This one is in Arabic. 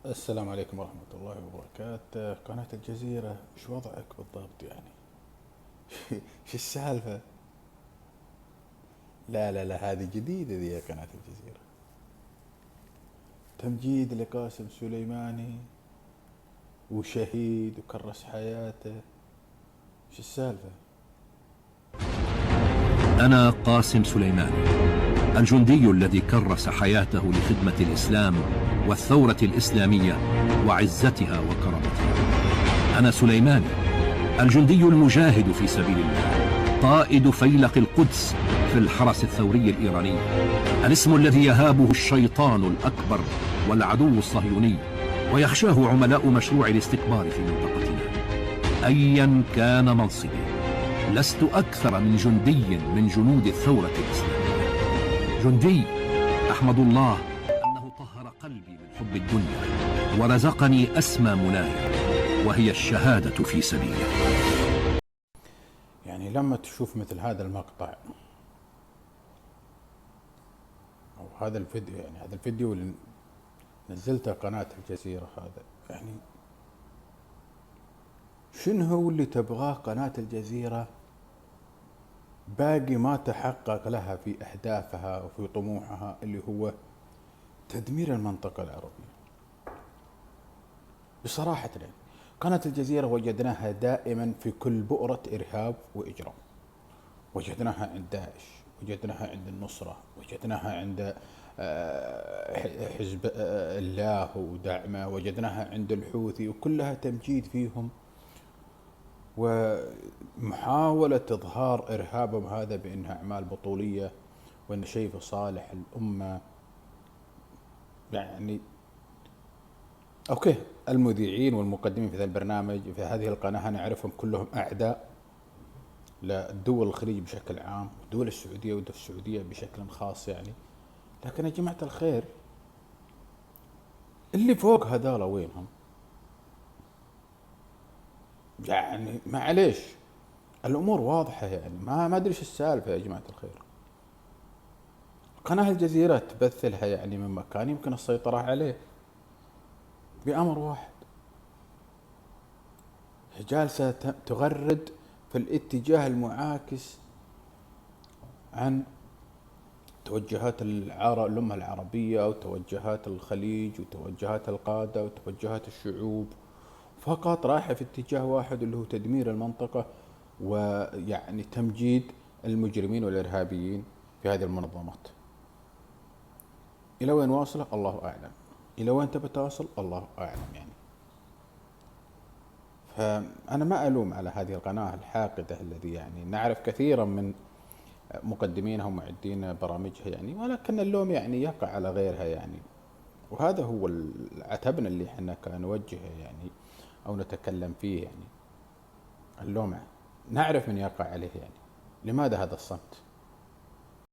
السلام عليكم ورحمة الله وبركاته. قناة الجزيرة، ايش وضعك بالضبط يعني؟ شو السالفة؟ لا لا لا، هذه جديدة ذي قناة الجزيرة. تمجيد لقاسم سليماني وشهيد وكرس حياته. شو السالفة؟ أنا قاسم سليماني، الجندي الذي كرس حياته لخدمة الإسلام والثورة الإسلامية وعزتها وكرامتها. أنا سليماني، الجندي المجاهد في سبيل الله، قائد فيلق القدس في الحرس الثوري الإيراني، الاسم الذي يهابه الشيطان الأكبر والعدو الصهيوني ويخشاه عملاء مشروع الاستكبار في منطقتنا. أيا كان منصبي، لست أكثر من جندي من جنود الثورة الإسلامية. جندي أحمد الله أنه طهر قلبي من حب الدنيا ورزقني أسمى منايا، وهي الشهادة في سبيله. يعني لما تشوف مثل هذا المقطع أو هذا الفيديو، يعني هذا الفيديو اللي نزلته قناة الجزيرة، هذا يعني شنو هو اللي تبغاه قناة الجزيرة باقي ما تحقق لها في أهدافها وفي طموحها، اللي هو تدمير المنطقة العربية؟ بصراحة يعني قناة الجزيرة وجدناها دائما في كل بؤرة إرهاب وإجرام. وجدناها عند داعش، وجدناها عند النصرة، وجدناها عند حزب الله ودعمه، وجدناها عند الحوثي، وكلها تمجيد فيهم ومحاولة إظهار إرهابهم هذا بأنها أعمال بطولية وأن شيء في صالح الأمة. يعني أوكي، المذيعين والمقدمين في هذا البرنامج في هذه القناة أنا أعرفهم كلهم أعداء للدول الخليج بشكل عام، والدول السعودية والدول السعودية بشكل خاص يعني. لكن يا جماعة الخير، اللي فوق هذول وينهم؟ يعني معليش، الأمور واضحة، يعني ما أدري إيش السالفة يا جماعة الخير. قناة الجزيرة تبث لها يعني من مكان يمكن السيطرة عليه بأمر واحد، هي جالسة تغرد في الاتجاه المعاكس عن توجهات الأمة العربية وتوجهات الخليج وتوجهات القادة وتوجهات الشعوب، فقط رايحة في اتجاه واحد اللي هو تدمير المنطقة ويعني تمجيد المجرمين والإرهابيين في هذه المنظمات. إلى وين واصلة الله أعلم، إلى وين تبي توصل الله أعلم يعني. فأنا ما ألوم على هذه القناة الحاقدة الذي يعني نعرف كثيرا من مقدمينها ومعدين برامجها يعني، ولكن اللوم يعني يقع على غيرها يعني. وهذا هو عتبنا اللي احنا نوجهه يعني أو نتكلم فيه يعني. اللوم نعرف من يقع عليه يعني. لماذا هذا الصمت؟